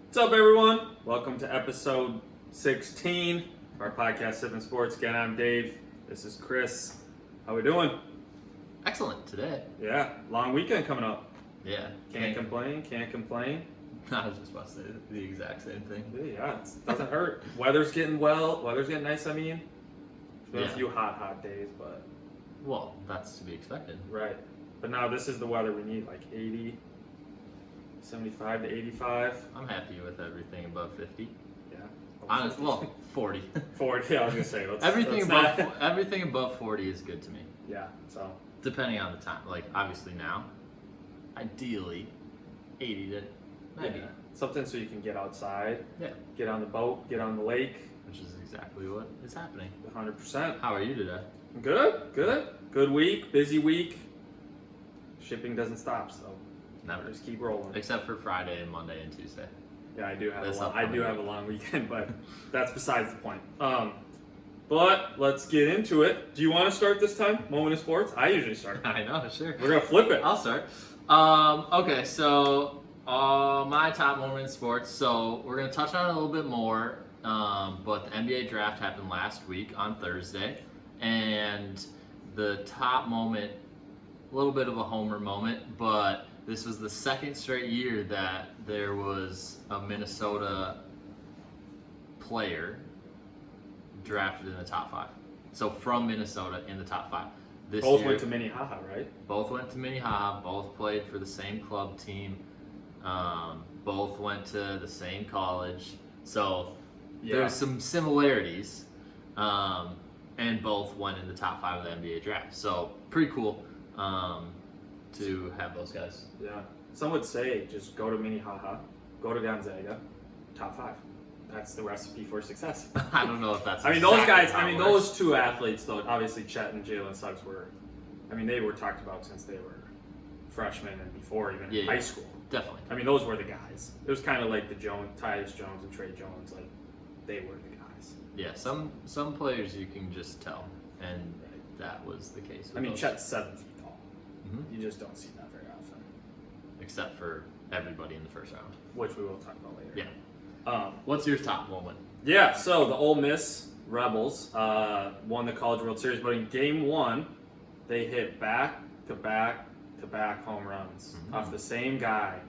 What's up, everyone? Welcome to episode 16 of our podcast, Sippin' Sports. Again, I'm Dave. This is Chris. How we doing? Excellent today. Yeah, long weekend coming up. Yeah. Can't complain. I was just about to say the exact same thing. Yeah, it doesn't hurt. Weather's getting nice, I mean. There's been a few hot days, but... Well, that's to be expected. Right. But now this is the weather we need, like 80, 75 to 85. I'm happy with everything above 50. Yeah. Honestly, well, 40. 40, yeah, I was going to say. Everything above 40 is good to me. Yeah, so... Depending on the time. Like, obviously now, ideally, 80 to 90. Yeah. Something so you can get outside. Yeah. Get on the boat, get on the lake. Which is exactly what is happening. 100%. How are you today? Good. Good week, busy week. Shipping doesn't stop, so Never. just keep rolling. Except for Friday and Monday and Tuesday. Yeah, I do have That's a long weekend, but that's besides the point. But let's get into it. Do you want to start this time? Moment of sports? I usually start. I know, sure. We're gonna flip it. I'll start. Okay, so my top moment in sports. So we're gonna touch on it a little bit more. But the NBA draft happened last week on Thursday, and the top moment, a little bit of a homer moment, but this was the second straight year that there was a Minnesota player drafted in the top 5. So from Minnesota in the top 5. This Both year, went to Minnehaha, right? Both went to Minnehaha. Both played for the same club team. Both went to the same college. So there's some similarities. And both went in the top 5 of the NBA draft. So pretty cool to have those guys. Yeah. Some would say just go to Minnehaha, go to Gonzaga, top 5. That's the recipe for success. I don't know if that's. I mean, those guys. I mean, those two athletes, though. Obviously, Chet and Jalen Suggs were. I mean, they were talked about since they were freshmen and before even in high school. Definitely. I mean, those were the guys. It was kind of like the Tyus Jones and Trey Jones. Like, they were the guys. Yeah. Some players you can just tell, and that was the case. I mean, Chet's 7 feet tall. Mm-hmm. You just don't see that very often. Except for everybody in the first round, which we will talk about later. Yeah. What's your top moment? Yeah, so the Ole Miss Rebels won the College World Series, but in Game 1, they hit back-to-back home runs off the same guy.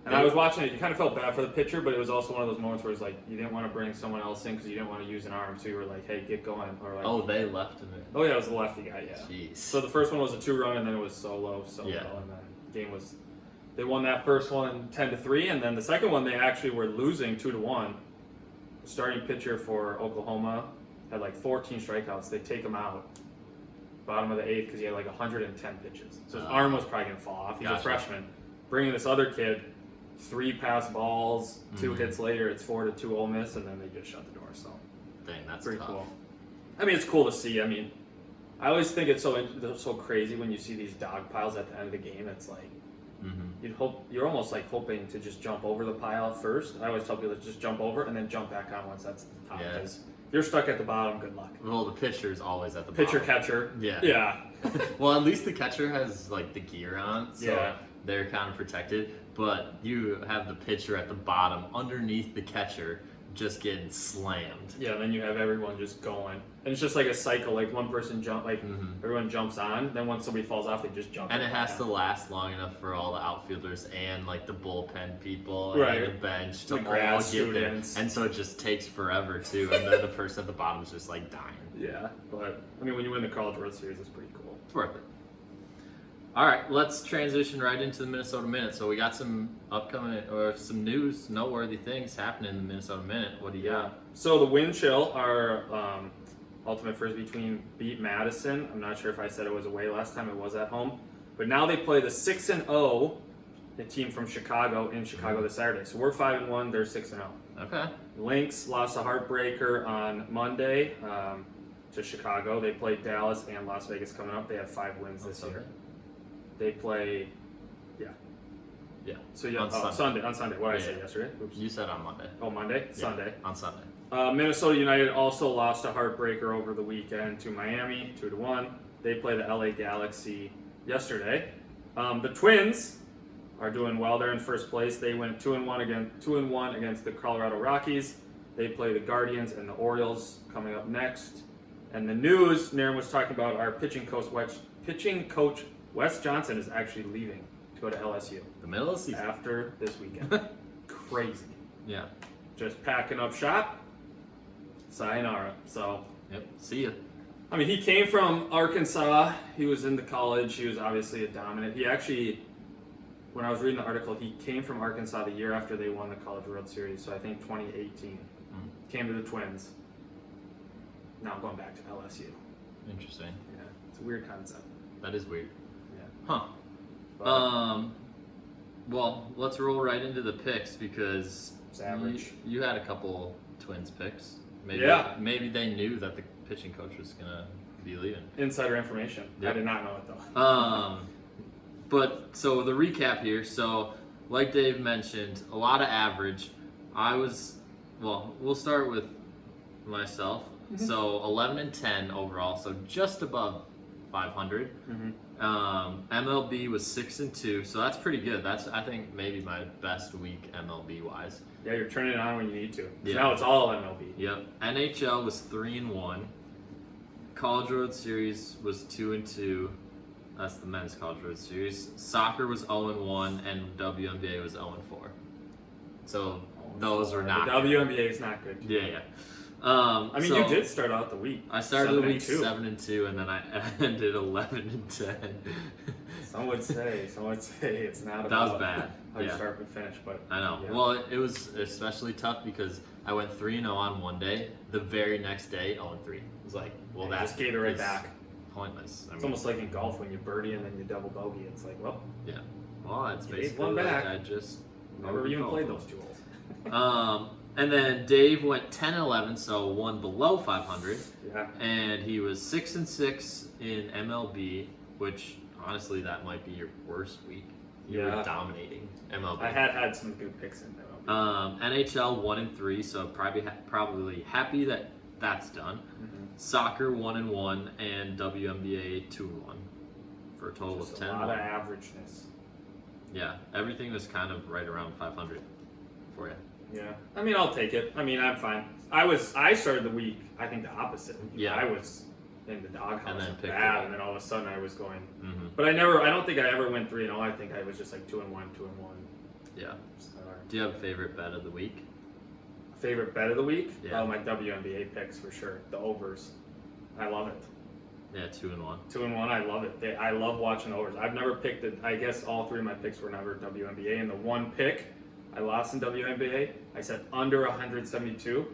And I was watching it, you kind of felt bad for the pitcher, but it was also one of those moments where it's like, you didn't want to bring someone else in because you didn't want to use an arm, so you were like, hey, get going. Or like, they left him in. Oh, yeah, it was the lefty guy, yeah. Jeez. So the first one was a 2-run, and then it was solo, and then the game was... They won that first one 10-3, and then the second one they actually were losing 2-1. The starting pitcher for Oklahoma had like 14 strikeouts. They take him out bottom of the 8th because he had like 110 pitches. So his arm was probably gonna fall off. He's a freshman. Bringing this other kid, 3 pass balls, 2 hits later, it's 4-2 Ole Miss, and then they just shut the door. So dang, that's pretty tough. cool. I mean, it's cool to see. I mean, I always think it's so crazy when you see these dog piles at the end of the game. It's like. You're almost like hoping to just jump over the pile first. I always tell people to just jump over and then jump back on once that's at the top. Because if you're stuck at the bottom, good luck. Well, the pitcher's always at the pitcher bottom. Catcher. Yeah. Well, at least the catcher has like the gear on, so they're kind of protected. But you have the pitcher at the bottom, underneath the catcher, just getting slammed. Yeah, and then you have everyone just going. And it's just like a cycle, like one person everyone jumps on, then once somebody falls off, they just jump. And it has to last long enough for all the outfielders and like the bullpen people and the bench to all get there. And so it just takes forever too, and then the person at the bottom is just like dying. Yeah, but I mean, when you win the College World Series, it's pretty cool. It's worth it. All right, let's transition right into the Minnesota Minute. So we got some upcoming or some news, noteworthy things happening in the Minnesota Minute. What do you got? So the Wind Chill, our Ultimate Frisbee team, beat Madison. I'm not sure if I said it was away last time. It was at home, but now they play the 6-0, the team from Chicago in Chicago this Saturday. So we're 5-1. They're 6-0. Okay. Lynx lost a heartbreaker on Monday to Chicago. They played Dallas and Las Vegas coming up. They have 5 wins this year. They play, yeah. So on Sunday. What did I say yesterday? Oops. You said on Monday. Oh, Monday? Yeah, Sunday. On Sunday. Minnesota United also lost a heartbreaker over the weekend to Miami, 2-1. They play the LA Galaxy yesterday. The Twins are doing well. They're in first place. They went 2-1 against the Colorado Rockies. They play the Guardians and the Orioles coming up next. And the news, Naren was talking about our pitching coach Wes Johnson is actually leaving to go to LSU. The middle of the season. After this weekend. Crazy. Yeah. Just packing up shop. Sayonara. So. Yep. See ya. I mean, he came from Arkansas. He was into college. He was obviously a dominant. He actually, when I was reading the article, he came from Arkansas the year after they won the College World Series. So I think 2018. Came to the Twins. Now going back to LSU. Interesting. Yeah, it's a weird concept. That is weird. Yeah. Huh. But Well, let's roll right into the picks because it's average. You had a couple Twins picks. Maybe, Yeah. Maybe they knew that the pitching coach was gonna be leaving. Insider information. Yep. I did not know it though. But so the recap here. So, like Dave mentioned, a lot of average. We'll start with myself. Mm-hmm. So 11-10 overall. So just above 500. MLB was 6-2. So that's pretty good. That's I think maybe my best week MLB wise. Yeah, you're turning it on when you need to. Yeah. Now it's all MLB. Yep. NHL was 3-1. College World Series was 2-2. That's the men's College World Series. Soccer was 0-1, and WNBA was 0-4. So those were not. The WNBA is not good. Yeah. I mean, you did start out the week. I started the week 7-2. 7-2, and then I ended 11-10. Some would say it's not. That was about bad. How you Yeah. start and finish, but I know. Yeah. Well, it was especially tough because I went 3-0 on one day. The very next day, 0-3. It was like, well, You that just gave it right is back. pointless. It's almost like in golf when you birdie and then you double bogey. It's like, well, Well, it's Gave basically one like back. I just never even played those 2 holes. And then Dave went 10-11, so one below 500, Yeah. and he was 6-6 in MLB, which honestly that might be your worst week. You were dominating MLB. I had some good picks in there. NHL 1-3, so probably happy that that's done. Mm-hmm. Soccer 1-1, and WNBA 2-1 for a total Just of 10. a lot of averageness. Yeah, everything was kind of right around 500 for you. Yeah. I mean, I'll take it. I mean, I'm fine. I started the week, I think the opposite. Yeah. I was in the doghouse And then and picked bad, it. and then all of a sudden I was going. Mm-hmm. But I don't think I ever went 3-0. I think I was just like 2-1, 2-1. Yeah. So, Do you have a favorite bet of the week? favorite bet of the week? Yeah. Oh, my WNBA picks for sure. The overs. I love it. Yeah, 2-1. 2-1, I love it. I love watching overs. I've never picked it. I guess all 3 of my picks were never WNBA. And the one pick I lost in WNBA, I said under 172.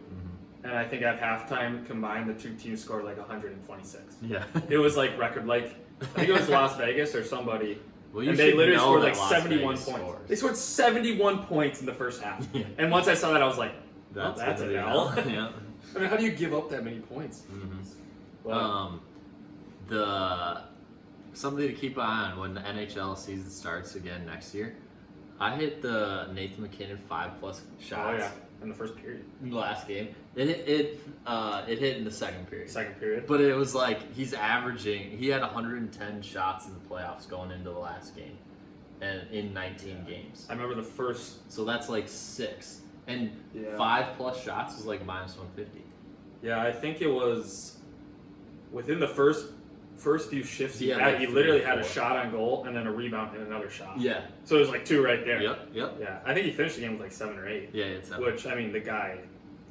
And I think at halftime combined, the 2 teams scored like 126. Yeah. It was like record, like I think it was Las Vegas or somebody. Well, you And they should literally know scored that like Las 71 Vegas points. scores. They scored 71 points in the first half. Yeah. And once I saw that, I was like, that's gonna an be L. Yeah. I mean, how do you give up that many points? Well, Something to keep an eye on when the NHL season starts again next year. I hit the Nathan McKinnon 5+ shots. oh yeah, in the first period. In the last game. It hit in the second period. Second period. But it was like he had 110 shots in the playoffs going into the last game, and in 19 games. I remember the first. So that's like 6, and Yeah. 5+ shots was like -150. Yeah, I think it was within the first few shifts he Yeah, had. like He 3 literally or had a 4. shot on goal and then a rebound and another shot. Yeah. So it was like 2 right there. Yep. Yeah, I think he finished the game with like 7 or 8. Yeah, it's Which I mean, the guy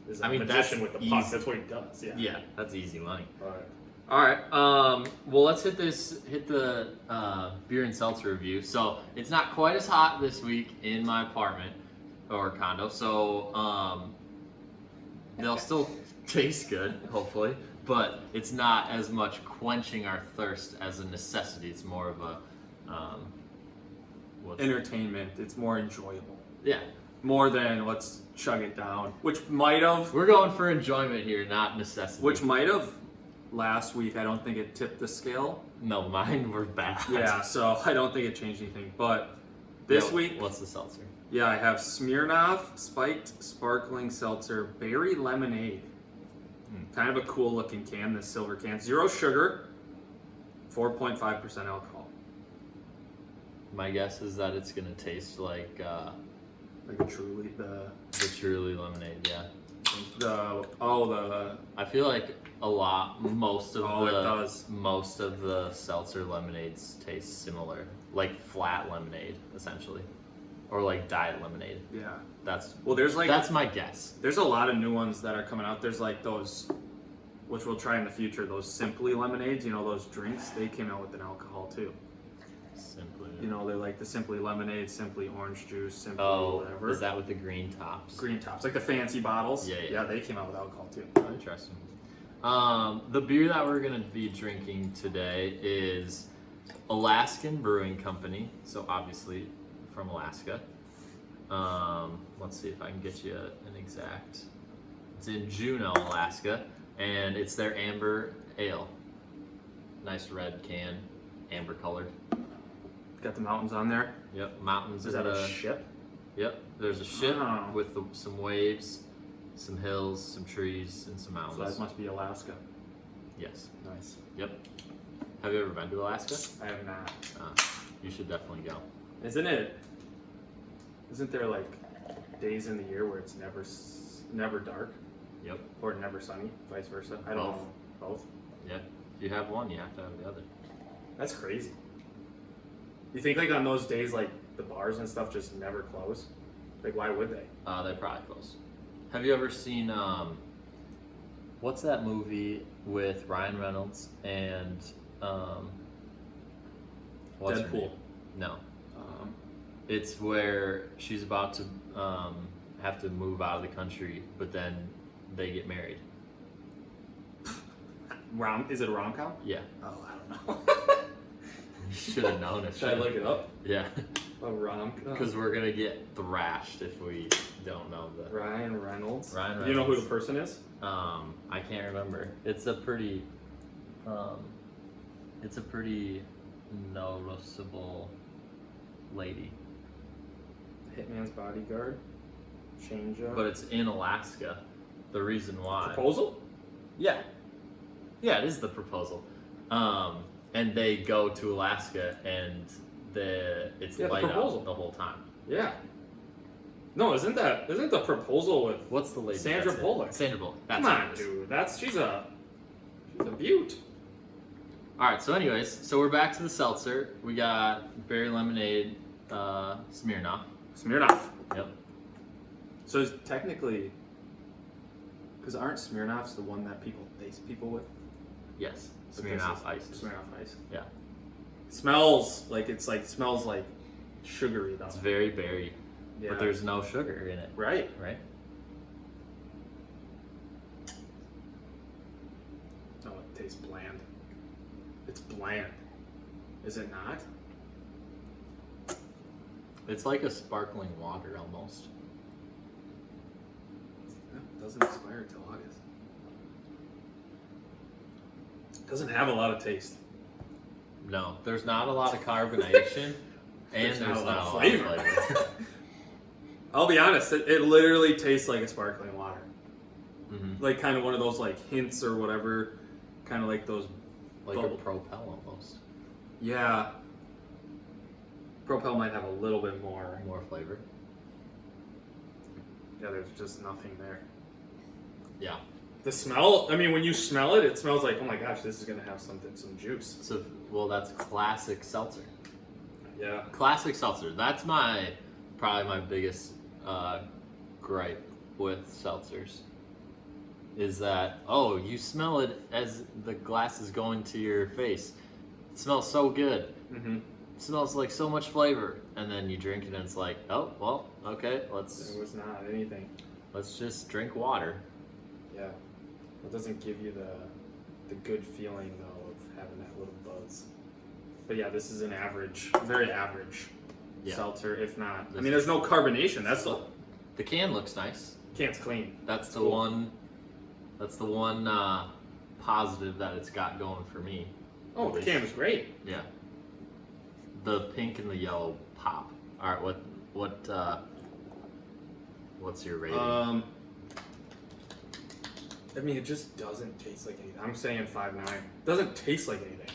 is a I mean, magician that's with the puck. easy. That's what he does. Yeah. Yeah, that's easy money. But, All right. Well, let's hit the beer and seltzer review. So it's not quite as hot this week in my apartment or condo. So they'll still taste good, hopefully, but it's not as much quenching our thirst as a necessity. It's more of a entertainment. It's more enjoyable. Yeah. More than let's chug it down, which might have We're going for enjoyment here, not necessity. last week. I don't think it tipped the scale. No, mine were bad. Yeah, so I don't think it changed anything. But this week, what's the seltzer? yeah, I have Smirnoff Spiked Sparkling Seltzer Berry Lemonade. Kind of a cool looking can, this silver can. 0 sugar, 4.5% alcohol. My guess is that it's gonna taste like Like a Truly, the Truly lemonade. Yeah. the I feel like most of it does. most of the seltzer lemonades taste similar, like flat lemonade essentially, or like diet lemonade. Yeah. That's There's my guess. There's a lot of new ones that are coming out. There's like those, which we'll try in the future. Those Simply lemonades, those drinks. They came out with an alcohol too. Simply. They're like the Simply lemonade, Simply orange juice, Simply whatever. Is that with the green tops? Green tops, like the fancy bottles. Yeah. Yeah, they came out with alcohol too. Oh, interesting. The beer that we're gonna be drinking today is Alaskan Brewing Company. So obviously from Alaska. Let's see if I can get you an exact. It's in Juneau, Alaska, and it's their amber ale. Nice red can, amber colored. Got the mountains on there. Yep, mountains. Is that a ship? Yep, there's a ship Oh. with some waves, some hills, some trees, and some So mountains. that must be Alaska. Yes. Nice. Yep. Have you ever been to Alaska? I have not. You should definitely go. Isn't there like days in the year where it's never dark Yep. or never sunny, vice versa? I don't know. Both. Yeah. If you have one, you have to have the other. That's crazy. You think like on those days like the bars and stuff just never close? Like why would they? They probably close. Have you ever seen what's that movie with Ryan Reynolds and what's her Deadpool. name? No. It's where she's about to have to move out of the country, but then they get married. Is it a rom-com? Yeah. Oh, I don't know. You should have known it. Should I look it up? Yeah. A rom-com. Because we're gonna get thrashed if we don't know the. Ryan Reynolds. Ryan Do you know who Reynolds. the person is? I can't remember. It's a pretty noticeable lady. Hitman's Bodyguard. Change up. But it's in Alaska. The reason why. Proposal? Yeah. Yeah, it is the proposal. And they go to Alaska and it's the light proposal. out the whole time. Yeah. No, isn't the proposal with What's the lady? Sandra that's it? Bullock? Sandra Bullock. That's Come what on, it is. dude. She's a beaut. All right. So, anyways, so we're back to the seltzer. We got berry lemonade, Smirnoff. Smirnoff. Yep. So it's technically, because aren't Smirnoffs the one that people face people with? Yes. But this Smirnoff is Ice. Smirnoff Ice. Yeah. Smells like sugary though. It's very berry, Yeah. but there's no sugar in it. Right. Right. Oh, it tastes bland. It's bland. Is it not? It's like a sparkling water almost. It doesn't expire till August. Doesn't have a lot of taste. No, there's not a lot of carbonation, and there's not a lot of flavor. I'll be honest, it literally tastes like a sparkling water. Mm-hmm. Like kind of one of those like hints or whatever. Kind of like those. Like bubble. a Propel almost. Yeah. Propel might have a little bit more. More flavor. Yeah, there's just nothing there. Yeah. The smell, I mean, when you smell it, it smells like, oh my gosh, this is going to have some juice. So, well, that's classic seltzer. Yeah. Classic seltzer. That's probably my biggest gripe with seltzers. Is that, you smell it as the glass is going to your face. It smells so good. Mm-hmm. It smells like so much flavor. And then you drink it and it's like, oh, well, okay, It was not anything. let's just drink water. Yeah. It doesn't give you the good feeling, though, of having that little buzz. But yeah, this is an average, very average seltzer, if not. I mean, there's no carbonation. That's The can looks nice. can's clean. That's the Cool. one. That's the one positive that it's got going for me. Oh, the can was great. Yeah. The pink and the yellow pop. All right, what's your rating? I mean, it just doesn't taste like anything. I'm saying 5.9. Doesn't taste like anything.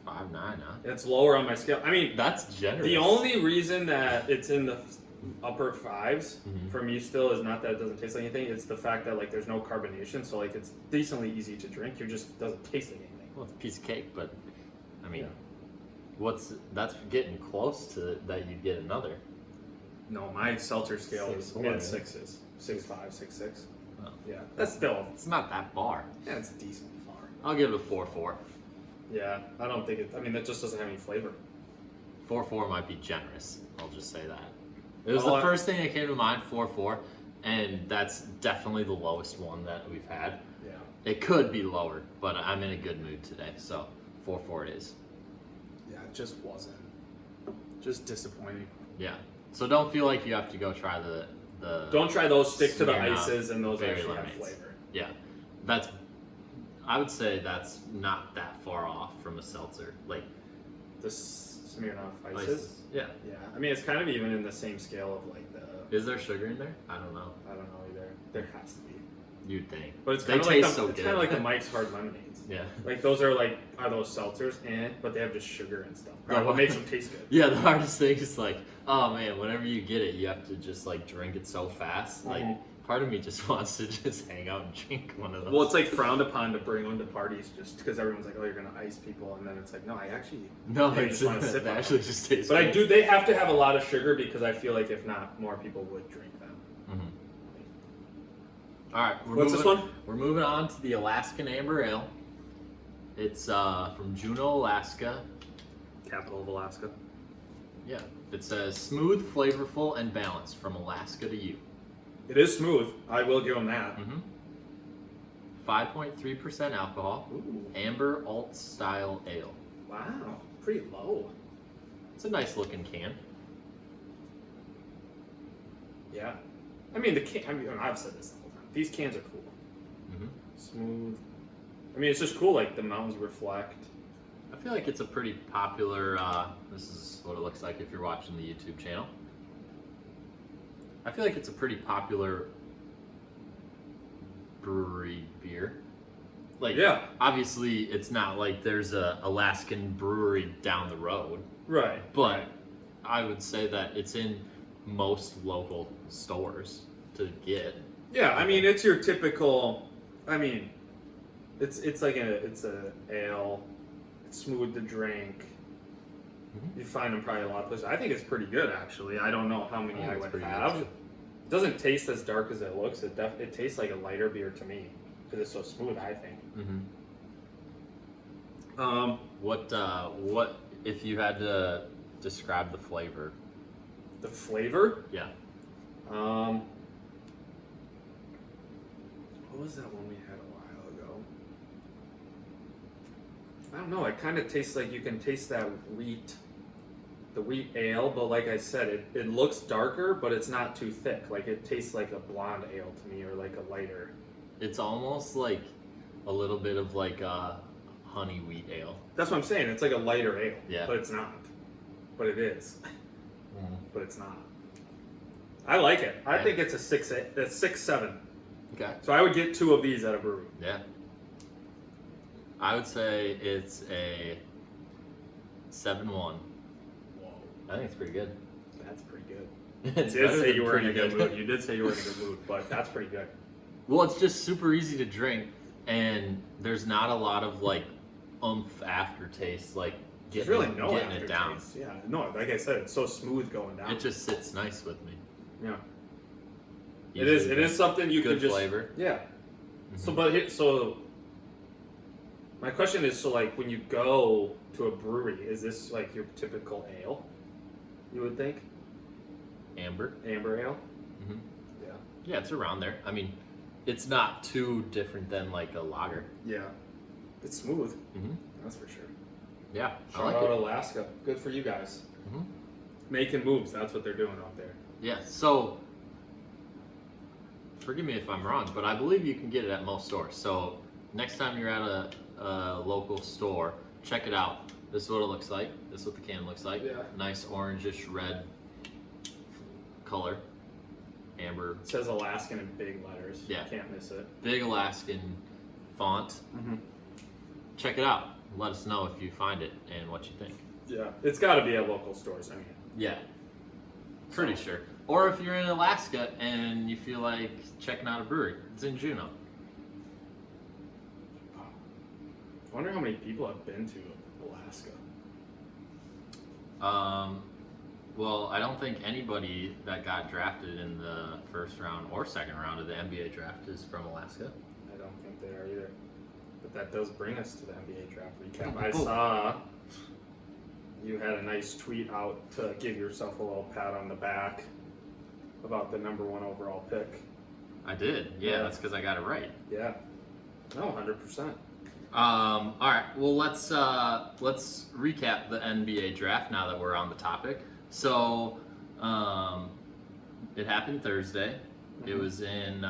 5.9, huh? It's lower on my scale. I mean, That's generous. the only reason that it's in the upper 5s Mhm. for me still is not that it doesn't taste like anything. It's the fact that like there's no carbonation, so like it's decently easy to drink. You just doesn't taste like anything. Well, it's a piece of cake, but I mean, Yeah. that's getting close to that. You'd get another. No, my seltzer scale is 6.4, mid right? 6s, 6.5, 6.6. Oh. Yeah, that's still It's not that far. yeah, it's decently far. I'll give it a 4.4. Yeah, I don't think it. I mean, that just doesn't have any flavor. 4.4 might be generous. I'll just say that. It was Well, the first thing that came to mind, 4.4, and that's definitely the lowest one that we've had. Yeah. It could be lower, but I'm in a good mood today, so 4.4 it is. Yeah, it just wasn't. Just disappointing. Yeah. So don't feel like you have to go try the Don't try those. Stick to the Smirnoff ices, and those berry actually have lemonades. flavor. Yeah. That's I would say that's not that far off from a seltzer. Like The Smirnoff ices. ices. Yeah. Yeah, I mean it's kind of even in the same scale of like the. Is there sugar in there? I don't know. I don't know either. There has to be. You'd think. But it's They kind of like taste the, so it's good. kind of like the Mike's Hard Lemonades. Yeah. Like those are those seltzers? But they have just sugar and stuff. Yeah. What makes them taste good? Yeah, the hardest thing is like, oh man, whenever you get it, you have to just like drink it so fast. Like, Mhm. part of me just wants to just hang out and drink one of those. Well, it's like frowned upon to bring them to parties just because everyone's like, oh, you're gonna ice people, and then it's like, no, I actually. no, I it's just wanna sip they on actually them. just taste. But good. I do. They have to have a lot of sugar because I feel like if not, more people would drink them. Mhm. All right, What's this one? We're moving on to the Alaskan Amber Ale. It's from Juneau, Alaska. Capital of Alaska. Yeah, it says smooth, flavorful, and balanced from Alaska to you. It is smooth. I will give them that. 5.3% alcohol. Ooh, Amber alt style ale. wow, pretty low. It's a nice looking can. Yeah, I mean the can. I mean I've said this the whole time. These cans are cool. Mhm. Smooth. I mean it's just cool. Like the mountains reflect. I feel like it's a pretty popular. This is what it looks like if you're watching the YouTube channel. I feel like it's a pretty popular brewery beer. Like, Yeah. obviously, it's not like there's a Alaskan brewery down the road, Right. but I would say that it's in most local stores to get. Yeah, I mean it's your typical. I mean, it's like it's a ale. It's smooth to drink. Mhm. You find them probably a lot of places. I think it's pretty good actually. I don't know how many I think I it's would pretty good, have. too. It doesn't taste as dark as it looks. It tastes like a lighter beer to me because it's so smooth. I think. What if you had to describe the flavor? The flavor. Yeah. What was that one we had a while ago? I don't know. It kind of tastes like you can taste that the wheat ale, but like I said, it looks darker, but it's not too thick. Like it tastes like a blonde ale to me, or like a lighter. It's almost like a little bit of like a honey wheat ale. That's what I'm saying. It's like a lighter ale, Yeah. but it's not. But it is. But it's not. I like it. I Yeah. think it's a 6.7. Okay. So I would get 2 of these at a brewery. Yeah. I would say it's a 7.1. Whoa, I think it's pretty good. that's pretty good. It's You did better say than you were in a pretty good mood. You did say you were in a good mood, but that's pretty good. Well, it's just super easy to drink, and there's not a lot of like oomph aftertaste, like There's getting, really no getting it down. aftertaste. Yeah, no, like I said, it's so smooth going down. It just sits nice with me. Yeah. Easy It is. to It drink. is something you Good could just. flavor. Yeah. Mhm. So my question is, so like when you go to a brewery, is this like your typical ale? You would think Amber. amber ale. Mhm. Yeah. Yeah, it's around there. I mean, it's not too different than like a lager. Yeah. It's smooth. Mhm. That's for sure. Yeah, I Shout like out it. Alaska. Good for you guys. Mhm. Making moves. That's what they're doing out there. Yeah, so forgive me if I'm wrong, but I believe you can get it at most stores. So next time you're at a local store, check it out. This is what it looks like. This is what the can looks like. Yeah. Nice orangish red color. Amber. It says Alaskan in big letters. Yeah. Can't miss it. Big Alaskan font. Mm-hmm. Check it out. let us know if you find it and what you think. Yeah, it's got to be at local stores. I mean, Yeah, pretty sure. Or if you're in Alaska and you feel like checking out a brewery, it's in Juneau. I wonder how many people have been to Alaska. Well, I don't think anybody that got drafted in the first round or second round of the NBA draft is from Alaska. I don't think they are either. But that does bring us to the NBA draft recap. I saw you had a nice tweet out to give yourself a little pat on the back about the number 1 overall pick. I did. Yeah, that's because I got it right. Yeah. No, 100%. All right. Well, let's recap the NBA draft now that we're on the topic. So, it happened Thursday. Mm-hmm. It was in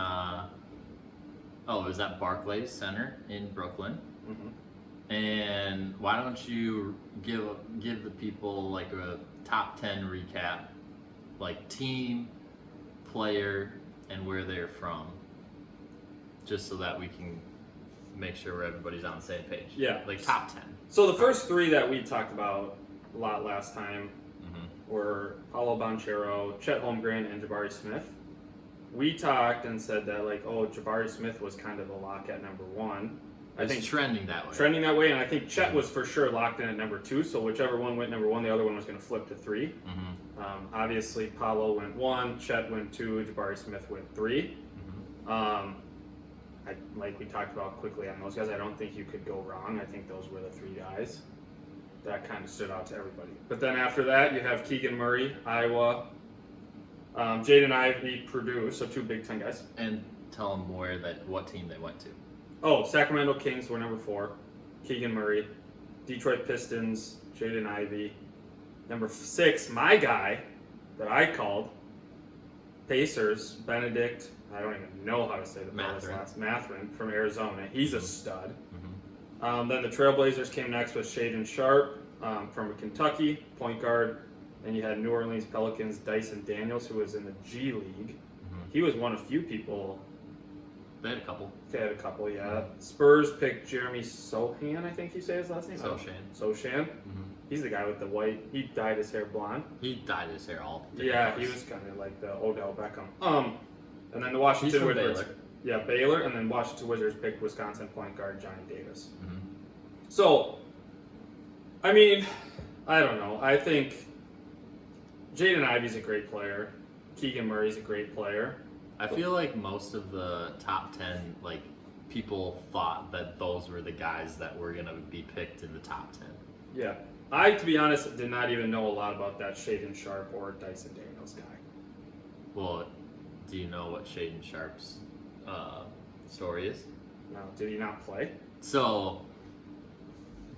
it was at Barclays Center in Brooklyn. Mm-hmm. And why don't you give the people like a top 10 recap, like team, player, and where they're from, just so that we can make sure everybody's on the same page. Yeah. Like top 10. So the first 3 that we talked about a lot last time were Paolo Banchero, Chet Holmgren, and Jabari Smith. We talked and said that Jabari Smith was kind of a lock at number 1. I think trending that way. And I think Chet was for sure locked in at number 2. So whichever one went number 1, the other one was going to flip to 3. Mm-hmm. Obviously, Paolo went 1, Chet went 2, Jabari Smith went 3. Mm-hmm. Like we talked about quickly on those guys, I don't think you could go wrong. I think those were the 3 guys that kind of stood out to everybody. But then after that, you have Keegan Murray, Iowa, Jaden Ivey, Purdue, so 2 Big Ten guys. And tell them what team they went to. Oh, Sacramento Kings were number 4, Keegan Murray, Detroit Pistons, Jaden Ivey. Number 6, my guy that I called, Pacers, Benedict. I don't even know how to say the last Mathurin from Arizona. He's a stud. Mm-hmm. Then the Trailblazers came next with Shaedon Sharpe from Kentucky, point guard. Then you had New Orleans Pelicans, Dyson Daniels, who was in the G League. Mm-hmm. He was one of few people. They had a couple, yeah. Mm-hmm. Spurs picked Jeremy Sohan, I think you say his last name? Sochan. Mm-hmm. He's the guy with the white. He dyed his hair blonde. He dyed his hair all. Yeah, he was kind of like the Odell Beckham. And then the Washington Wizards. Baylor. Yeah, Baylor, and then Washington Wizards picked Wisconsin point guard Johnny Davis. Mm-hmm. So, I mean, I don't know. I think Jaden Ivey's a great player. Keegan Murray's a great player. I feel like most of the top 10, people thought that those were the guys that were going to be picked in the top 10. Yeah. I, to be honest, did not even know a lot about that Shaedon Sharpe or Dyson Daniels guy. Well, do you know what Shaedon Sharpe's story is? No. Did he not play? So,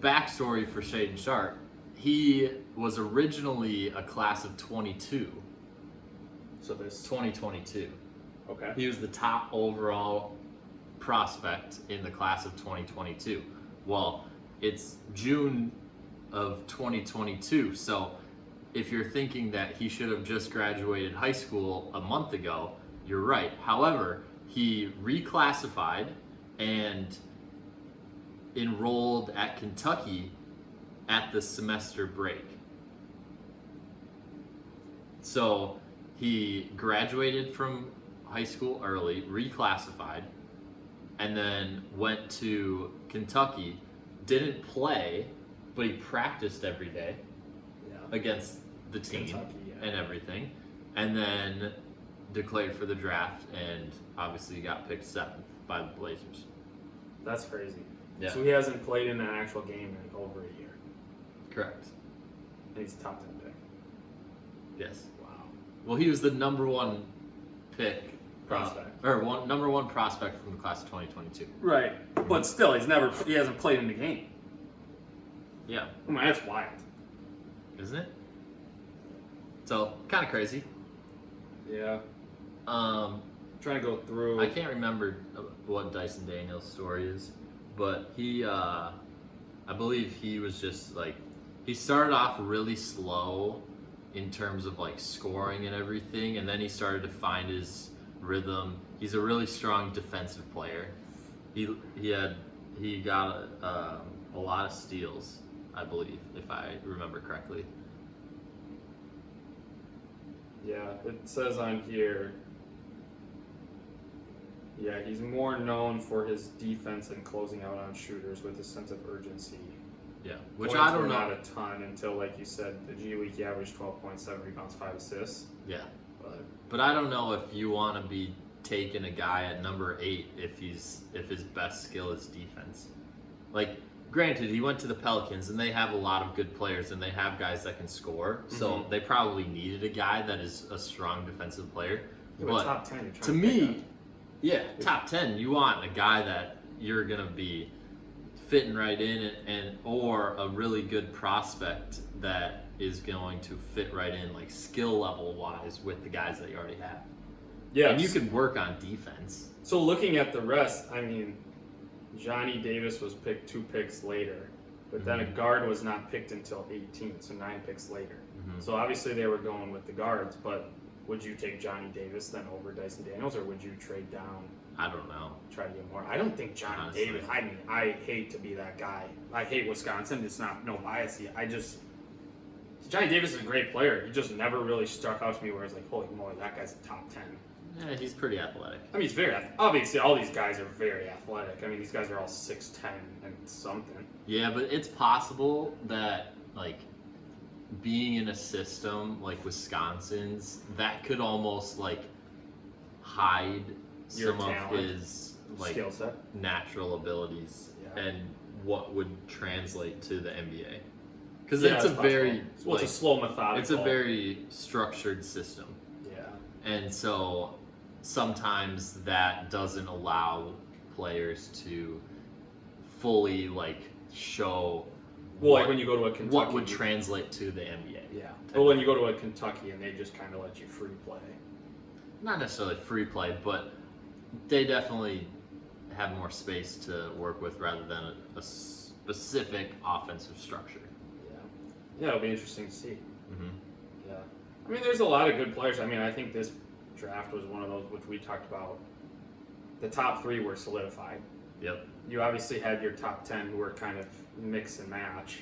backstory for Shaedon Sharpe. He was originally a class of 22. So this 2022. Okay. He was the top overall prospect in the class of 2022. Well, it's June of 2022, so if you're thinking that he should have just graduated high school a month ago, you're right. However, he reclassified and enrolled at Kentucky at the semester break. So he graduated from high school early, reclassified, and then went to Kentucky, didn't play, but he practiced every day against the team Kentucky, and everything, and then declared for the draft, and obviously got picked 7th by the Blazers. That's crazy. Yeah. So he hasn't played in an actual game in over a year. Correct. And he's top 10 pick. Yes. Wow. Well, he was the number 1 pick. Prospect. Number 1 prospect from the class of 2022. Right. But still, he hasn't played in the game. Yeah. I mean, that's wild. Isn't it? So, kind of crazy. Yeah. Trying to go through. I can't remember what Dyson Daniels' story is, but he, I believe he was just he started off really slow in terms of scoring and everything, and then he started to find his rhythm. He's a really strong defensive player. He got a lot of steals, I believe, if I remember correctly. Yeah, it says on here. Yeah, he's more known for his defense and closing out on shooters with a sense of urgency. Yeah, which Points I don't were know. Not a ton until, like you said, the G League he averaged 12.7 rebounds, 5 assists. Yeah, But I don't know if you want to be taking a guy at number 8 if his best skill is defense. Like, granted, he went to the Pelicans and they have a lot of good players and they have guys that can score, so they probably needed a guy that is a strong defensive player. yeah, but top 10, you're trying to pick me, up. yeah, top 10, you want a guy that you're gonna be fitting right in and or a really good prospect that is going to fit right in, like skill level wise, with the guys that you already have. Yeah, And you can work on defense. So looking at the rest, I mean, Johnny Davis was picked 2 picks later, but then a guard was not picked until 18, so 9 picks later. So obviously they were going with the guards, but would you take Johnny Davis then over Dyson Daniels, or would you trade down, I don't know. try to get more? I don't think Johnny Honestly. Davis, I mean, I hate to be that guy. I hate Wisconsin. It's not, no bias here. Johnny Davis is a great player. He just never really struck out to me where it's like, holy moly, that guy's a top 10. Yeah, he's pretty athletic. I mean, he's very obviously all these guys are very athletic. I mean, these guys are all 6'10" and something. Yeah, but it's possible that, like, being in a system like Wisconsin's, that could almost, like, hide Your some of talent, his, like, skill set. natural abilities Yeah. and what would translate to the NBA. Because Yeah, it's a possible. very, Well, it's a slow, methodical. it's a very structured system. Yeah. And so sometimes that doesn't allow players to fully, like, show Well, what, like when you go to a Kentucky, what would translate to the NBA. Yeah. Well, when you go to a Kentucky and they just kind of let you free play. Not necessarily free play, but they definitely have more space to work with rather than a specific offensive structure. Yeah. Yeah, it'll be interesting to see. Mm-hmm. Yeah. I mean, there's a lot of good players. I mean, I think this draft was one of those which we talked about. The top 3 were solidified. Yep. You obviously had your top 10 who were kind of mix and match,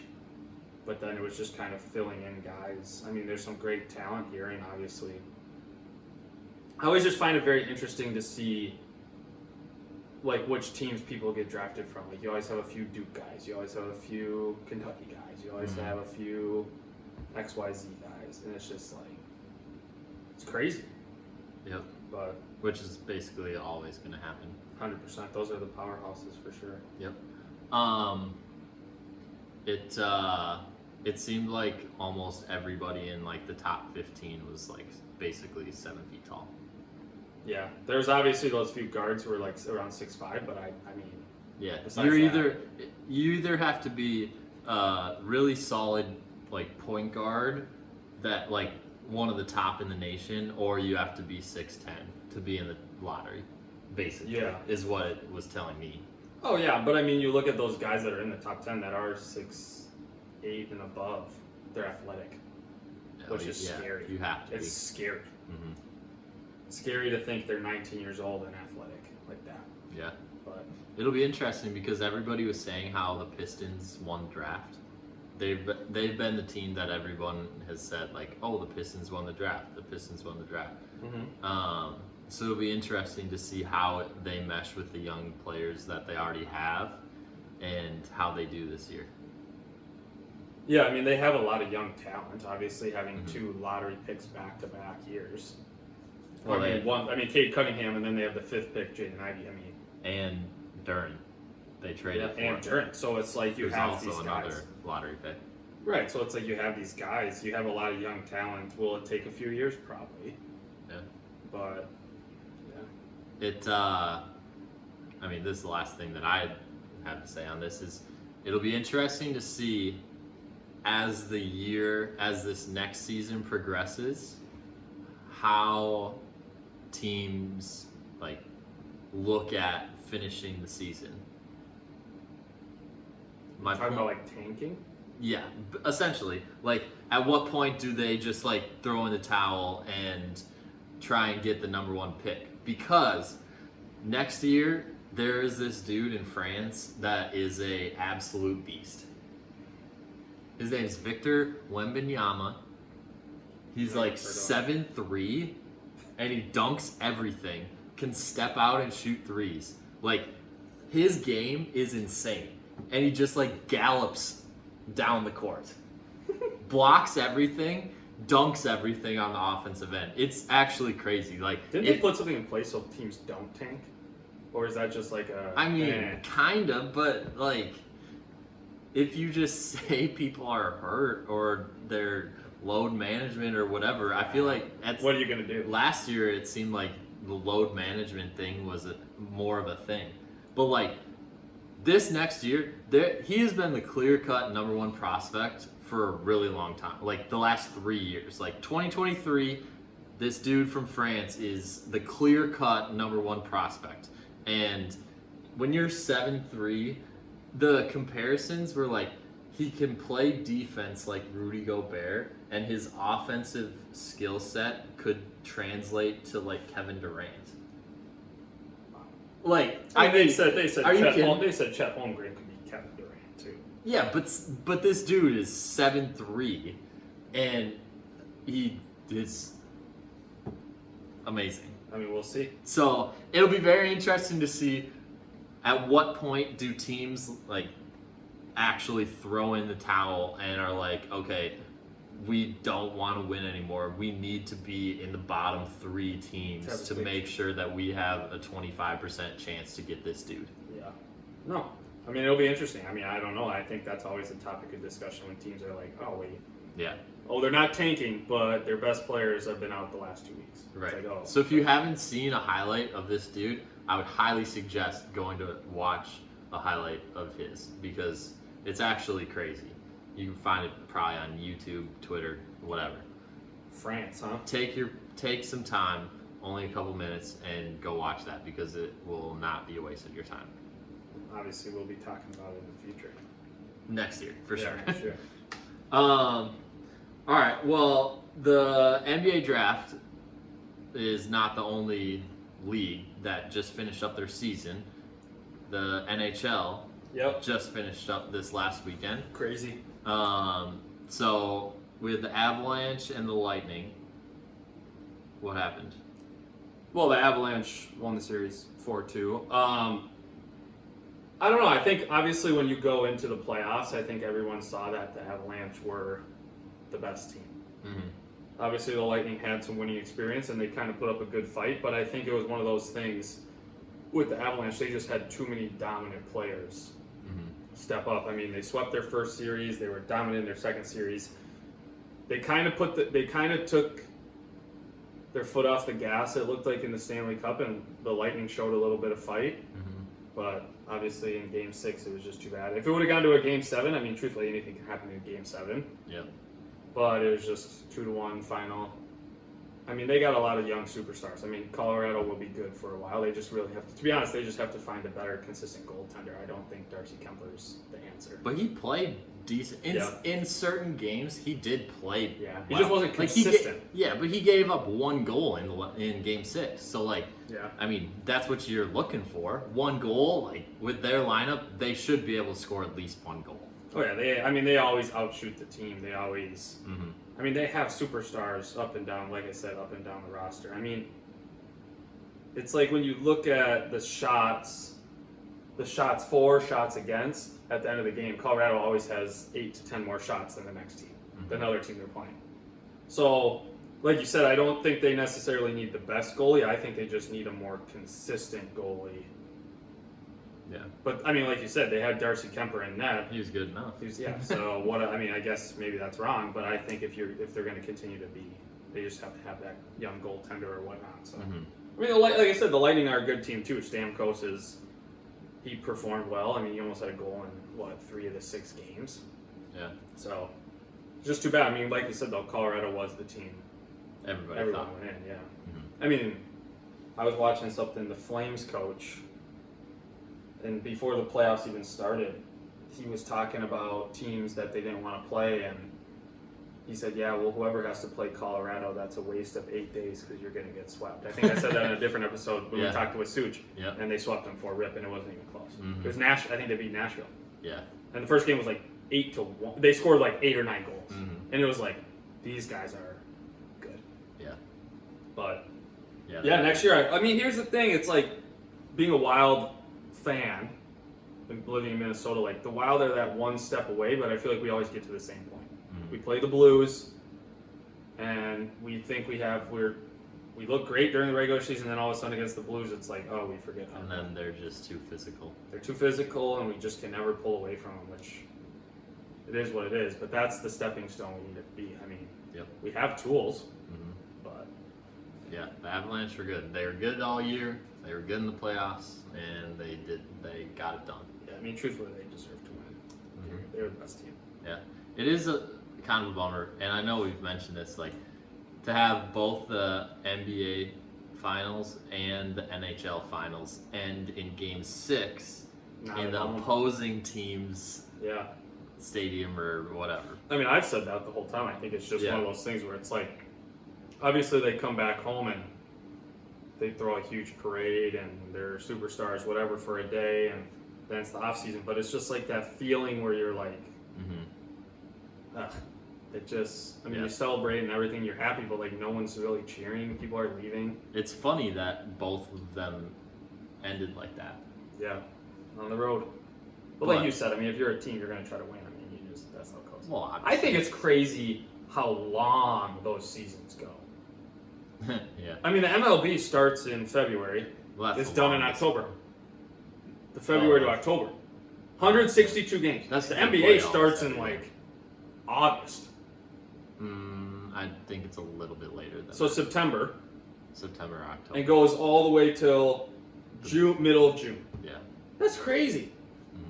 but then it was just kind of filling in guys. I mean, there's some great talent here, and obviously, I always just find it very interesting to see, like, which teams people get drafted from. Like, you always have a few Duke guys, you always have a few Kentucky guys, you always have a few XYZ guys, and it's just like, it's crazy. Yep. But Which is basically always going to happen. 100%, those are the powerhouses for sure. Yep. It seemed like almost everybody in, like, the top 15 was, like, basically 7 feet tall. Yeah, there's obviously those few guards who are like around 6'5", but I mean, Yeah, besides you either have to be a really solid, like, point guard that, like, one of the top in the nation, or you have to be 6'10" to be in the lottery. Basically, Yeah. is what it was telling me. oh yeah, but I mean, you look at those guys that are in the top 10 that are 6'8" and above, they're athletic, which is scary. You have to. It's scary. Mm-hmm. Scary to think they're 19 years old and athletic like that. Yeah. But It'll be interesting because everybody was saying how the Pistons won the draft. They've been the team that everyone has said, like, oh, the Pistons won the draft. The Pistons won the draft. So it'll be interesting to see how they mesh with the young players that they already have and how they do this year. yeah, I mean, they have a lot of young talent. Obviously, having 2 lottery picks back-to-back years. Well, I mean, Cade Cunningham, and then they have the 5th pick, Jaden Ivey. I mean, and Duren, they traded for. and Durant. So it's like you There's have also these another guys. lottery pick. Right, so it's like you have these guys. You have a lot of young talent. Will it take a few years? Probably. Yeah. But yeah. I mean, this is the last thing that I have to say on this is it'll be interesting to see as this next season progresses, how teams, like, look at finishing the season. Talking about like tanking? Yeah, essentially. Like, at what point do they just, like, throw in the towel and try and get the number 1 pick? Because next year, there is this dude in France that is a absolute beast. His name's Victor Wembanyama. He's like 7'3", and he dunks everything. Can step out and shoot threes. Like, his game is insane. And he just like gallops down the court. Blocks everything, dunks everything on the offensive end. It's actually crazy. Like, didn't they put something in place so teams don't tank? Or is that just like a... I mean, kind of, but like, if you just say people are hurt or they're load management or whatever, I feel like that's... What are you going to do? Last year, it seemed like the load management thing was more of a thing. But like, this next year, he has been the clear-cut number one prospect for a really long time. Like, the last 3 years. Like, 2023, this dude from France is the clear-cut number one prospect. And when you're 7'3", the comparisons were like, he can play defense like Rudy Gobert, and his offensive skill set could translate to like Kevin Durant. Like, I mean, they said are you kidding? They said Chet Holmgren could be Kevin Durant too. Yeah, but this dude is 7'3", and he is amazing. I mean, we'll see. So it'll be very interesting to see at what point do teams like actually throw in the towel and are like, okay, we don't want to win anymore. We need to be in the bottom 3 teams to make sure that we have a 25% chance to get this dude. Yeah. No. I mean, it'll be interesting. I mean, I don't know. I think that's always a topic of discussion when teams are like, oh, wait. Yeah. Oh, they're not tanking, but their best players have been out the last 2 weeks. Right. Like, oh, so if you haven't seen a highlight of this dude, I would highly suggest going to watch a highlight of his because it's actually crazy. You can find it probably on YouTube, Twitter, whatever. France, huh? Take some time, only a couple minutes, and go watch that because it will not be a waste of your time. Obviously, we'll be talking about it in the future. Next year, for sure. Sure. All right. Well, the NBA draft is not the only league that just finished up their season. The NHL just finished up this last weekend. Crazy. So with the Avalanche and the Lightning, what happened? Well, the Avalanche won the series 4-2. I don't know. I think obviously when you go into the playoffs, I think everyone saw that the Avalanche were the best team. Mm-hmm. Obviously, the Lightning had some winning experience and they kind of put up a good fight, but I think it was one of those things with the Avalanche, they just had too many dominant players step up. I mean, they swept their first series, they were dominant in their second series. They kind of took their foot off the gas, it looked like, in the Stanley Cup, and the Lightning showed a little bit of fight. But obviously in Game 6, it was just too bad. If it would have gone to a Game 7, I mean, truthfully, anything can happen in Game 7. Yep. But it was just 2-1 final. I mean, they got a lot of young superstars. I mean, Colorado will be good for a while. They just really have to be honest, they just have to find a better, consistent goaltender. I don't think Darcy Kemper's the answer. But he played decent. In certain games, he did play He just wasn't consistent. But he gave up 1 goal in Game 6. So, like, I mean, that's what you're looking for. 1 goal, like, with their lineup, they should be able to score at least 1 goal. Oh, yeah. They always outshoot the team. They always... I mean, they have superstars up and down, like I said, up and down the roster. I mean, it's like when you look at the shots for, shots against, at the end of the game, Colorado always has 8 to 10 more shots than the next team, than the other team they're playing. So, like you said, I don't think they necessarily need the best goalie. I think they just need a more consistent goalie. Yeah. But, I mean, like you said, they had Darcy Kemper in net. He was good enough. So, I guess maybe that's wrong, but I think if they're going to continue to be, they just have to have that young goaltender or whatnot. So, I mean, like I said, the Lightning are a good team, too. Stamkos he performed well. I mean, he almost had a goal in, 3 of the 6 games? Yeah. So, just too bad. I mean, like you said, though, Colorado was the team. Everyone went in, yeah. I mean, I was watching something, the Flames coach, and before the playoffs even started, he was talking about teams that they didn't want to play, and he said, yeah, well, whoever has to play Colorado, that's a waste of 8 days because you're going to get swept. I think I said that in a different episode when we talked with Such, and they swept them 4-rip, and it wasn't even close. It was I think they beat Nashville. Yeah. And the first game was like 8-1. They scored like 8 or 9 goals. And it was like, these guys are good. Yeah. But, next year, I mean, here's the thing. It's like being a Wild fan and living in Minnesota, like the Wild are that one step away, but I feel like we always get to the same point. We play the Blues, and we think we look great during the regular season, then all of a sudden against the Blues, it's like, oh, we forget how. And then they're just too physical. They're too physical, and we just can never pull away from them, which it is what it is. But that's the stepping stone we need to be. I mean, we have tools, but yeah, the Avalanche were good. They were good all year. They were good in the playoffs, and they got it done. Yeah, I mean, truthfully, they deserve to win. They're the best team. Yeah, it is a kind of a bummer, and I know we've mentioned this, like to have both the NBA Finals and the NHL Finals end in Game 6 in the opposing team's stadium or whatever. I mean, I've said that the whole time. I think it's just one of those things where it's like, obviously they come back home and they throw a huge parade and they're superstars, whatever, for a day, and then it's the off season. But it's just like that feeling where you're like, it just, I mean, you celebrate and everything, you're happy, but like no one's really cheering. People are leaving. It's funny that both of them ended like that. Yeah, on the road. But like you said, I mean, if you're a team, you're going to try to win. I mean, that's how it goes. Well, I think it's crazy how long those seasons go. Yeah. I mean, the MLB starts in February. Well, it's done in October. The February to October. 162 games. That's the NBA starts in like August. I think it's a little bit later than so that. September, October. and goes all the way till June, middle of June. Yeah. That's crazy.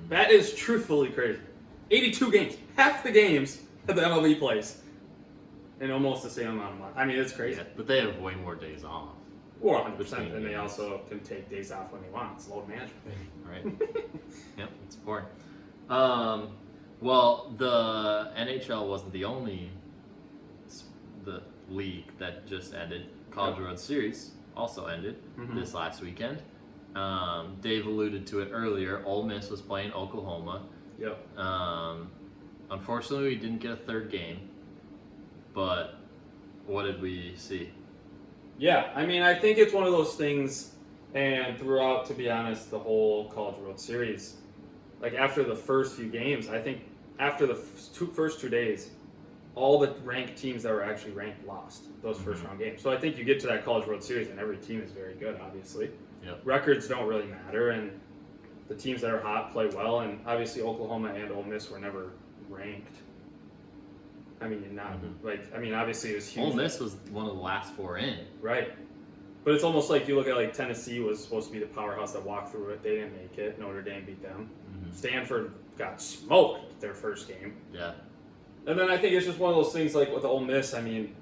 That is truthfully crazy. 82 games. Half the games that the MLB plays. And almost the same amount of months. I mean, it's crazy. Yeah, but they have way more days off. Well, 100%. And they also can take days off when they want. It's load management. Right. Yep, it's boring. Well, the NHL wasn't the only the league that just ended. College World Series also ended this last weekend. Dave alluded to it earlier. Ole Miss was playing Oklahoma. Yep. Unfortunately, we didn't get a third game. But what did we see? Yeah, I mean, I think it's one of those things, and throughout, to be honest, the whole College World Series, like after the first few games, I think after the first 2 days, all the ranked teams that were actually ranked lost those first round games. So I think you get to that College World Series, and every team is very good, obviously. Yep. Records don't really matter, and the teams that are hot play well, and obviously Oklahoma and Ole Miss were never ranked. I mean, obviously it was huge. Ole Miss was one of the last 4 in. Right. But it's almost like you look at like Tennessee was supposed to be the powerhouse that walked through it. They didn't make it. Notre Dame beat them. Stanford got smoked their first game. Yeah. And then I think it's just one of those things like with Ole Miss, I mean,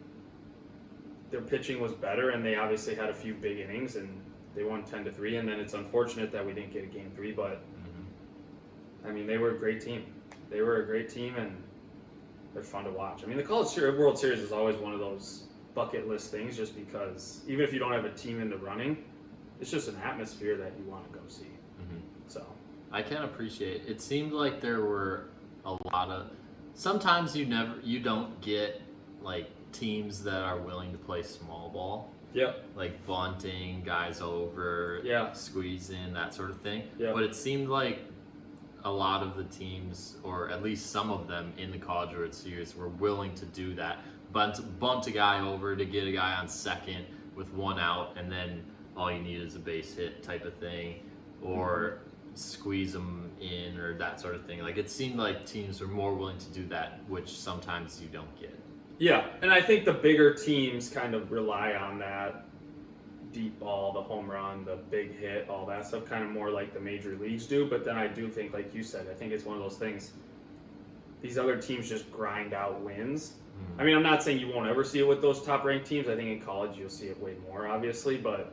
their pitching was better and they obviously had a few big innings and they won 10-3, and then it's unfortunate that we didn't get a game 3, but I mean, they were a great team. They were a great team and they're fun to watch. I mean, the College World Series is always one of those bucket list things just because even if you don't have a team in the running, it's just an atmosphere that you want to go see. So I can appreciate it. Seemed like there were a lot of sometimes you don't get like teams that are willing to play small ball. Yep. Like bunting guys over, squeezing, that sort of thing. Yep. But it seemed like a lot of the teams, or at least some of them in the College World Series, were willing to do that. Bunt a guy over to get a guy on second with 1 out, and then all you need is a base hit type of thing, or squeeze them in, or that sort of thing. Like it seemed like teams were more willing to do that, which sometimes you don't get. Yeah, and I think the bigger teams kind of rely on that deep ball, the home run, the big hit, all that stuff, kind of more like the major leagues do. But then I do think, like you said, I think it's one of those things. These other teams just grind out wins. I mean, I'm not saying you won't ever see it with those top-ranked teams. I think in college you'll see it way more, obviously. But,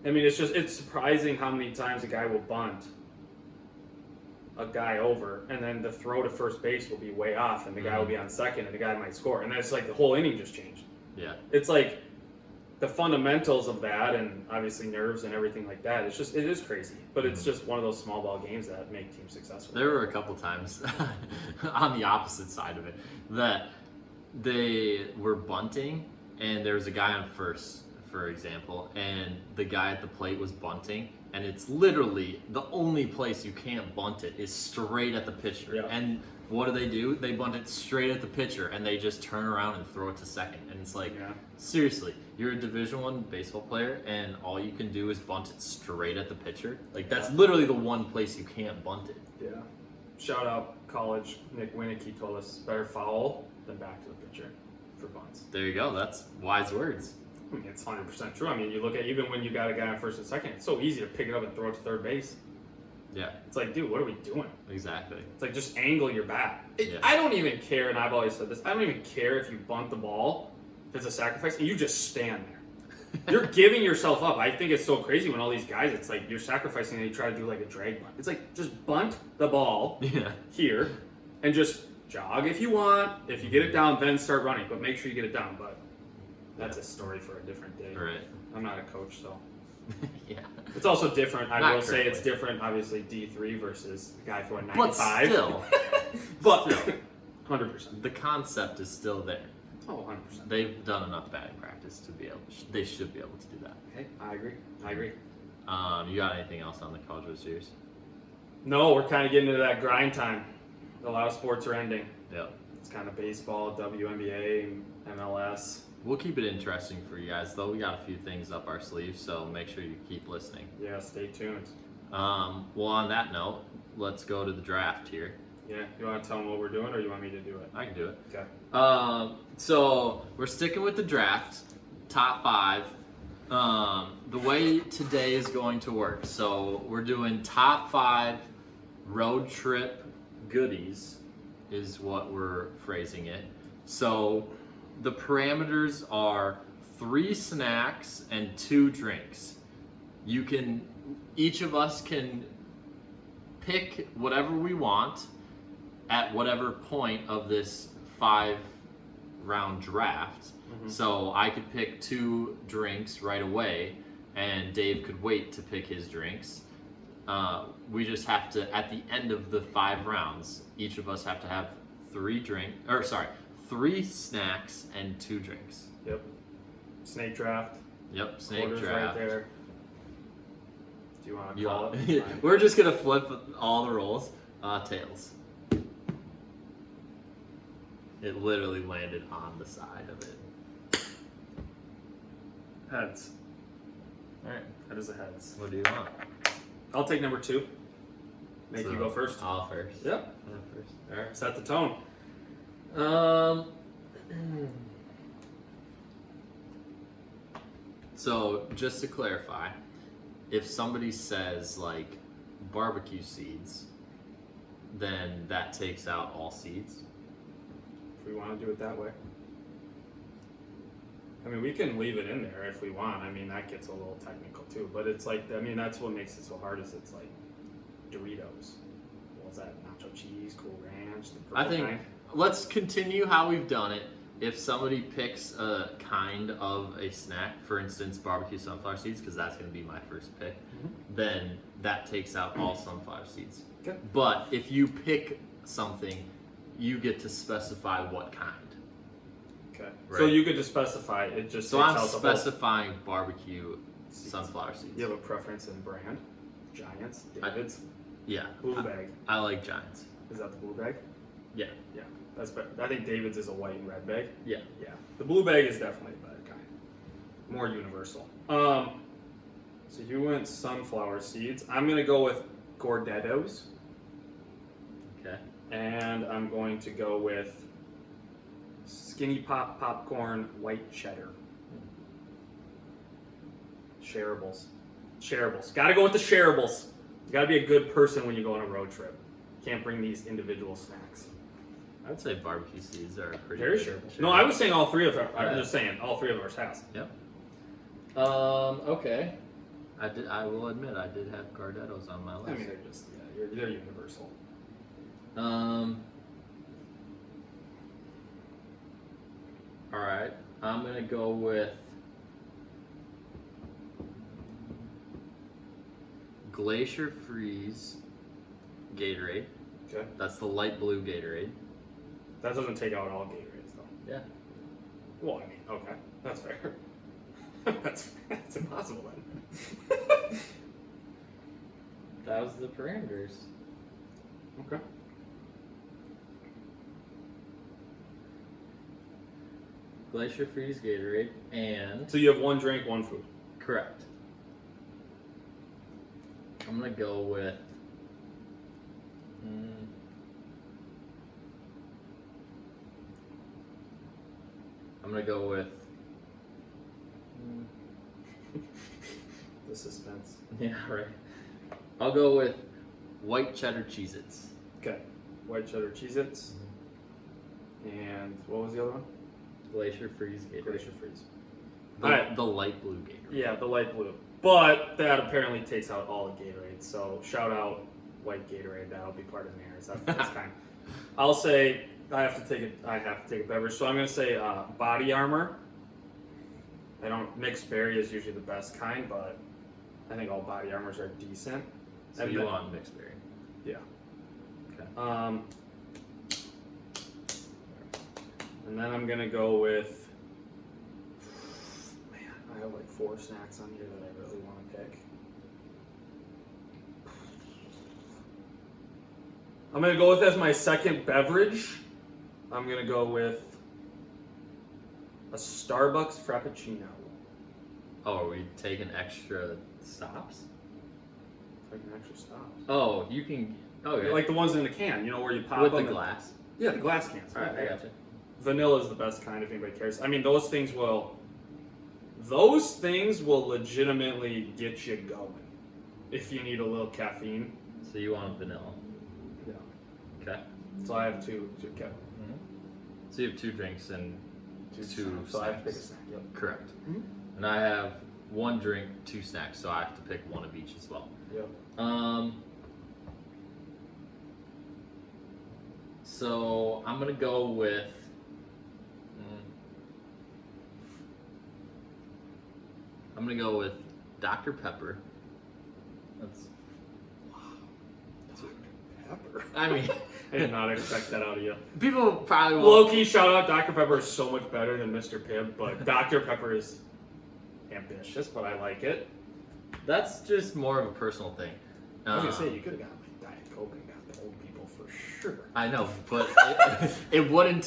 I mean, it's surprising how many times a guy will bunt a guy over, and then the throw to first base will be way off, and the guy will be on second, and the guy might score, and then it's like the whole inning just changed. Yeah. It's like the fundamentals of that, and obviously nerves and everything like that. It is crazy, but it's just one of those small ball games that make teams successful. There were a couple times on the opposite side of it that they were bunting, and there was a guy on first, for example, and the guy at the plate was bunting, and it's literally the only place you can't bunt it is straight at the pitcher. Yeah. And what do? They bunt it straight at the pitcher, and they just turn around and throw it to second. And it's like, seriously, you're a Division I baseball player, and all you can do is bunt it straight at the pitcher. Like, that's literally the one place you can't bunt it. Yeah. Shout out college. Nick Winicky told us better foul than back to the pitcher for bunts. There you go. That's wise words. I mean, it's 100% true. I mean, you look at even when you got a guy on first and second, it's so easy to pick it up and throw it to third base. Yeah. It's like, dude, what are we doing? Exactly. It's like, just angle your bat. Yeah. I don't even care, and I've always said this, I don't even care if you bunt the ball, if it's a sacrifice, and you just stand there. You're giving yourself up. I think it's so crazy when all these guys, it's like you're sacrificing and you try to do like a drag bunt. It's like, just bunt the ball here and just jog if you want. If you get it down, then start running, but make sure you get it down. But that's a story for a different day. Right. I'm not a coach, so. Yeah. It's also different. I will say currently. it's different, obviously, D3 versus a guy throwing But 95. still. But Still. 100%. The concept is still there. Oh, 100%. They've done enough batting practice to be able. They should be able to do that. Okay, I agree. You got anything else on the College World Series? No, we're kind of getting into that grind time. A lot of sports are ending. Yep. It's kind of baseball, WNBA, MLS. We'll keep it interesting for you guys, though. We got a few things up our sleeves, so make sure you keep listening. Yeah, stay tuned. Well, on that note, let's go to the draft here. Yeah, you want to tell them what we're doing, or you want me to do it? I can do it. Okay. So we're sticking with the draft, top 5. The way today is going to work. So we're doing top 5 road trip goodies, is what we're phrasing it. So the parameters are 3 snacks and 2 drinks. Each of us can pick whatever we want at whatever point of this 5-round draft. Mm-hmm. So I could pick 2 drinks right away, and Dave could wait to pick his drinks. We just have to, at the end of the 5 rounds, each of us have to have 3 snacks and 2 drinks. Yep. Snake draft. Yep, snake Quarters draft. right there. Do you want to call it? Fine. We're just gonna flip all the rolls. Tails. It literally landed on the side of it. Heads. Alright. That is a heads. What do you want? I'll take number 2. Make you go first. I'll first. Yep. I'll first. Alright. Set the tone. So just to clarify, if somebody says like barbecue seeds, then that takes out all seeds. If we want to do it that way. I mean, we can leave it in there if we want. I mean, that gets a little technical too. But it's like, I mean, that's what makes it so hard is it's like Doritos. What's that? Nacho cheese, Cool Ranch, the purple I think kind. let's continue how we've done it. If somebody picks a kind of a snack, for instance, barbecue sunflower seeds, because that's going to be my first pick, then that takes out all sunflower seeds. Okay. But if you pick something, you get to specify what kind. Okay. Right. So you could just specify it. Just So takes I'm out the specifying barbecue seeds. sunflower seeds. You have a preference in brand? Giants, David's, Yeah. Blue Bag. I like Giants. Is that the Blue Bag? Yeah. Yeah, that's better. I think David's is a white and red bag. Yeah. Yeah, the Blue Bag is definitely a better kind. More universal. So you went sunflower seeds. I'm gonna go with Gordettos, Okay. and I'm going to go with Skinny Pop popcorn white cheddar. Shareables. Gotta go with the shareables. You gotta be a good person when you go on a road trip. Can't bring these individual snacks. I would say barbecue seeds are pretty Very good. shareable. No, I was saying all 3 of them. I'm Yeah. just saying all 3 of ours has. Yep. Okay. I will admit I did have Gardettos on my list. I mean, they're universal. All right, I'm gonna go with Glacier Freeze Gatorade. Okay. That's the light blue Gatorade. That doesn't take out all Gatorades, though. Yeah. Well, I mean, okay, that's fair. that's impossible then. That was the parameters. Okay. Glacier Freeze Gatorade and So you have one drink, one food. correct. I'm gonna go with. I'm gonna go with. The suspense. Yeah, right. I'll go with white cheddar Cheez-Its. Okay. White cheddar Cheez-Its. And what was the other one? Glacier Freeze Gatorade. Glacier Freeze. The, Alright. the light blue Gatorade. Yeah, the light blue. But that apparently takes out all the Gatorades. So shout out white Gatorade. That'll be part of theirs. That's kind. I'll say I have to take a beverage. So I'm gonna say Body Armor. I don't mixed berry is usually the best kind, but I think all Body Armors are decent. So you want mixed berry? Yeah. Okay. And then I'm gonna go with. Man, I have like 4 snacks on here that I really want to pick. I'm gonna go with as my second beverage. I'm gonna go with a Starbucks Frappuccino. Oh, are we taking extra stops? Like an extra stop. Oh, you can. Oh, yeah. Like the ones in the can, you know, where you pop with them the and- glass. Yeah, the glass cans. All right, I gotcha. Vanilla is the best kind if anybody cares. I mean, those things will legitimately get you going if you need a little caffeine. So you want vanilla? Yeah. Okay. So I have two. Okay. So you have 2 drinks and two So I have to pick a snacks. snack. Yep. Correct. Mhm. And I have 1 drink, 2 snacks, so I have to pick one of each as well. Yep. So I'm gonna go with. I'm gonna go with Dr. Pepper. That's. Pepper. I mean, I did not expect that out of you. people probably will. Low-key shout out, Dr. Pepper is so much better than Mr. Pibb, but Dr. Pepper is ambitious, but I like it. That's just more of a personal thing. I was gonna say, you could have gotten like Diet Coke and got the old people for sure. I know, but it wouldn't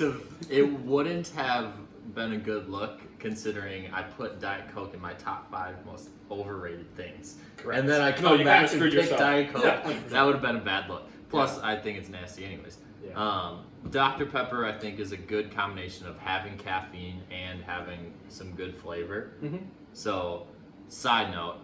have been a good look considering I put Diet Coke in my top 5 most overrated things. Correct. And then I No, come you back kinda and screwed pick yourself. Diet Coke. Yeah, 100%. That would have been a bad look. Plus, I think it's nasty anyways. Yeah. Dr. Pepper, I think, is a good combination of having caffeine and having some good flavor. Mm-hmm. So, side note,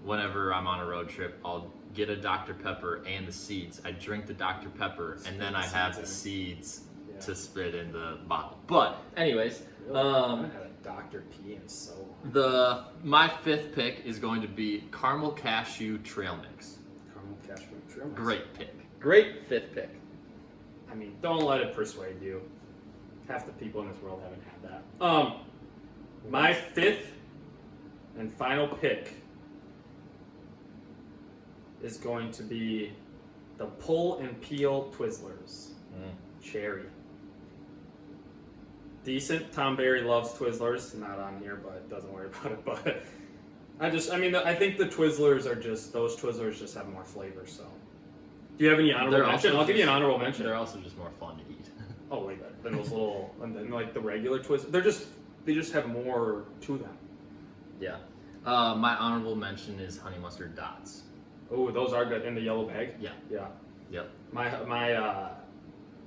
whenever I'm on a road trip, I'll get a Dr. Pepper and the seeds. I drink the Dr. Pepper, and then I have the seeds to spit in the bottle. But, anyways, Really? I haven't had a Dr. P in so long. my 5th pick is going to be Caramel Cashew Trail Mix. Caramel Cashew Trail Mix. Great pick. Great 5th pick. I mean, don't let it persuade you. Half the people in this world haven't had that. My 5th and final pick is going to be the Pull and Peel Twizzlers. Cherry. Decent. Tom Berry loves Twizzlers. Not on here, but doesn't worry about it. But I think the Twizzlers are just, those Twizzlers just have more flavor, so. Do you have any honorable mention? I'll give you an honorable mention. They're also just more fun to eat. Oh, way better than those little, and then like the regular Twizzlers. They just have more to them. Yeah. My honorable mention is Honey Mustard Dots. Oh, those are good in the yellow bag. Yeah. Yeah. Yep. My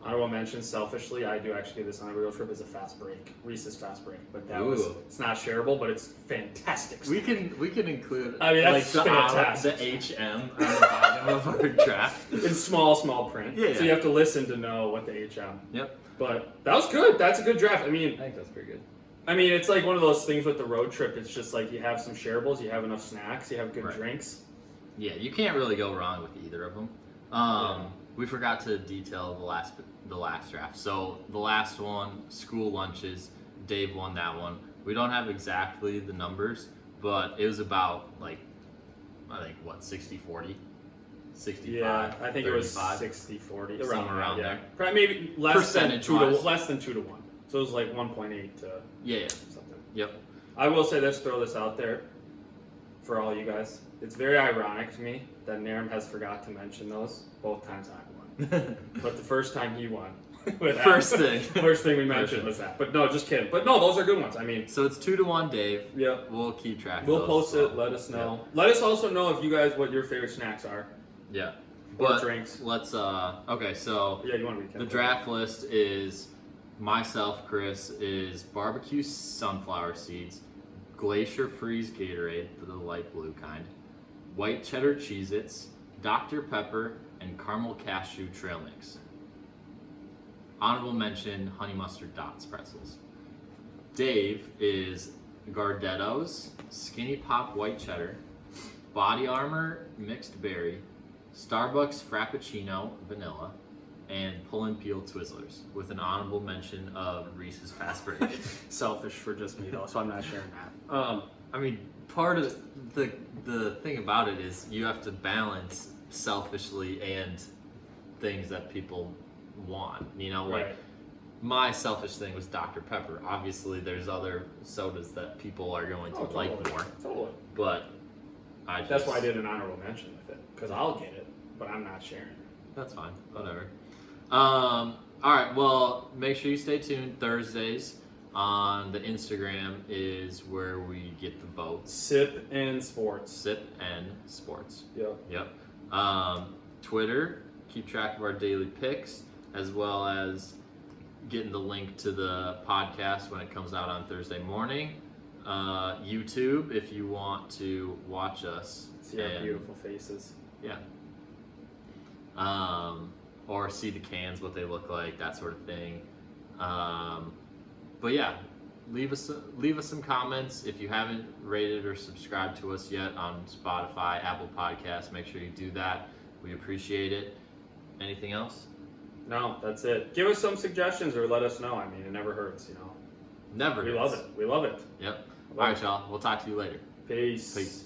honorable mention, selfishly, I do actually give this on a real trip, is a Fast Break, Reese's Fast Break. But it's not shareable, but it's fantastic. We can include I mean, that's like fantastic. the HM on the bottom of our draft. In small print. Yeah. So you have to listen to know what the HM. Yep. But that was good. That's a good draft. I mean, I think that's pretty good. I mean, it's like one of those things with the road trip. It's just like you have some shareables, you have enough snacks, you have good Right. drinks. Yeah, you can't really go wrong with either of them. We forgot to detail the last draft. So the last one, school lunches, Dave won that one. We don't have exactly the numbers, but it was about like, I think what, 60-40? 65, Yeah, I think 35, it was 60-40. somewhere around there. Probably maybe less than 2 to Percentage-wise. less than 2 to 1. So it was like 1.8 to Yeah. something. Yep. I will say this, throw this out there for all you guys. It's very ironic to me that Nairn has forgot to mention those both times I won. But the first time he won. First thing we mentioned was that. But no, just kidding. But no, those are good ones. I mean, So it's 2-1, Dave. yeah. We'll keep track. We'll of those post as well. it. Let us know. Let us also know if you guys what your favorite snacks are. Yeah. Or But drinks. let's okay, so Yeah, you want to recap. the draft list is myself, Chris, is barbecue sunflower seeds, Glacier Freeze Gatorade, the light blue kind, white cheddar Cheez-Its, Dr. Pepper, and caramel cashew trail mix. Honorable mention, honey mustard Dots pretzels. Dave is Gardetto's, Skinny Pop white cheddar, Body Armor mixed berry, Starbucks Frappuccino vanilla, and Pull and Peel Twizzlers, with an honorable mention of Reese's Fast Break. Selfish for just me though, so I'm not sharing that. I mean, part of the thing about it is you have to balance selfishly and things that people want. You know, like Right. my selfish thing was Dr. Pepper. Obviously, there's other sodas that people are going to Totally. like more, Totally. but I just, That's why I did an honorable mention with it, because I'll get it, but I'm not sharing it. That's fine. Whatever. All right. Well, make sure you stay tuned. Thursdays on the Instagram is where we get the votes. Sip and sports. Sip and Sports. Yep. Yep. Twitter. Keep track of our daily picks, as well as getting the link to the podcast when it comes out on Thursday morning. YouTube, if you want to watch us. See our beautiful faces. Yeah. Or see the cans, what they look like, that sort of thing. But yeah, leave us some comments. If you haven't rated or subscribed to us yet on Spotify, Apple Podcasts, make sure you do that. We appreciate it. Anything else? No, that's it. Give us some suggestions or let us know. I mean, it never hurts, you know. Never. We love it. We love it. Yep. All right, y'all. We'll talk to you later. Peace. Peace.